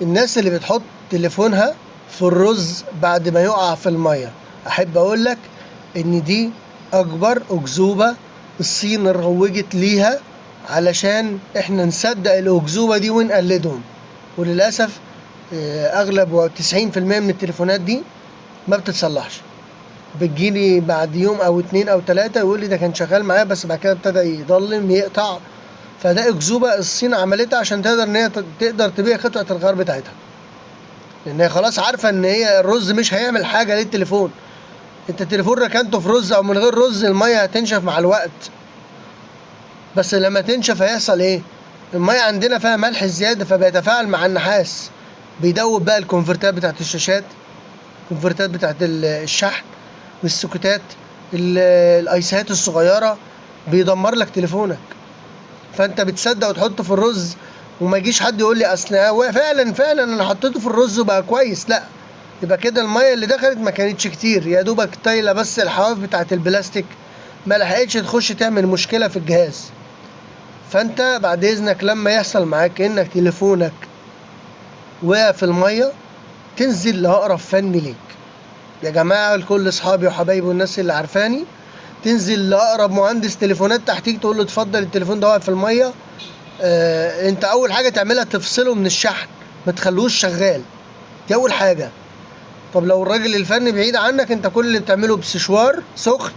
الناس اللي بتحط تليفونها في الرز بعد ما يقع في الميه، احب اقول لك ان دي اكبر اكذوبه الصين روجت ليها علشان احنا نصدق الاكذوبه دي ونقلدهم. وللاسف اغلب 90% من التليفونات دي ما بتتصلحش، بتجيلي بعد يوم او 2 أو 3 يقول لي ده كان شغال معايا بس بعد كده ابتدى يضلم يقطع. فده اكذوبه الصين عملتها عشان تقدر ان هي تقدر تبيع قطعه الغيار بتاعتها، لان هي خلاص عارفه ان هي الرز مش هيعمل حاجه للتليفون. انت التليفون ركنته في رز او من غير رز الميه هتنشف مع الوقت، بس لما تنشف هيحصل ايه؟ الميه عندنا فيها ملح زياده فبيتفاعل مع النحاس، بيدوب بقى الكونفرتات بتاعت الشاشات، الكونفرتات بتاعت الشحن والسوكتات، الايسات الصغيره، بيدمر لك تليفونك. فانت بتصدق وتحطه في الرز، وما يجيش حد يقول لي اصل هو فعلا انا حطيته في الرز وبقى كويس. لا، يبقى كده الميه اللي دخلت ما كانتش كتير، يا دوبك طايله بس الحواف بتاعت البلاستيك، ما لحقتش تخش تعمل مشكله في الجهاز. فانت بعد اذنك لما يحصل معاك انك تليفونك وقع في الميه، تنزل لاقرب فني ليك. يا جماعه لكل اصحابي وحبايبي والناس اللي عارفاني، تنزل لاقرب مهندس تليفونات تحتيك تقول له اتفضل التليفون ده واقع في الميه. انت اول حاجه تعملها تفصله من الشحن، ما تخلوش شغال، دي اول حاجه. طب لو الراجل الفني بعيد عنك، انت كل اللي بتعمله بسشوار سخن،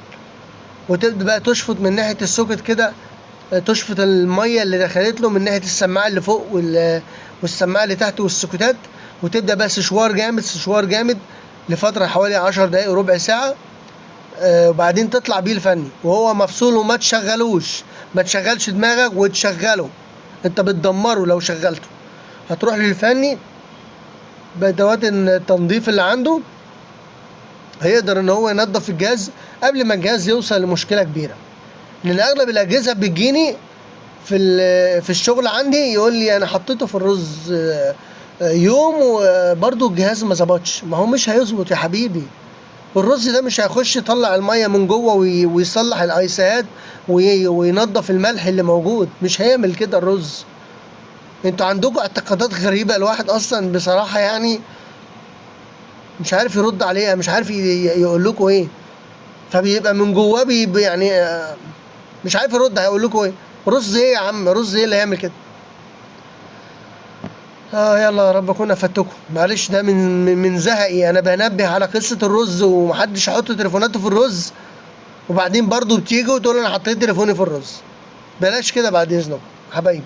وتبدا بقى تشفط من ناحيه السوكت كده، تشفط الميه اللي دخلت له من ناحيه السماعه اللي فوق والسماعه اللي تحت والسوكتات، وتبدا بقى سشوار جامد سشوار جامد لفتره حوالي 10 دقايق ربع ساعه. وبعدين تطلع بيه الفني وهو مفصول، وما تشغلوش، ما تشغلش دماغك وتشغله، انت بتدمره. لو شغلته هتروح للفني بادوات التنظيف اللي عنده، هيقدر ان هو ينظف الجهاز قبل ما الجهاز يوصل لمشكله كبيره. لان اغلب الاجهزه بتجيني في الشغل عندي يقول لي انا حطيته في الرز يوم وبرده الجهاز ما ظبطش. ما هو مش هيظبط يا حبيبي، الرز ده مش هيخش يطلع الميه من جوه ويصلح الايسات وينظف الملح اللي موجود، مش هيعمل كده الرز. انتوا عندكم اعتقادات غريبه، الواحد اصلا بصراحه يعني مش عارف يرد عليها، مش عارف يقول لكم ايه. فبيبقى من جواه يعني مش عارف يرد، هيقول لكم ايه؟ رز ايه يا عم؟ رز ايه اللي هيعمل كده؟ يلا يا رب اكون افدتكم. معلش ده من زهقي، انا بنبه على قصه الرز ومحدش يحط تليفوناته في الرز، وبعدين برضو بتيجي وتقول انا حطيت تليفوني في الرز. بلاش كده بعد اذنكم حبايبي.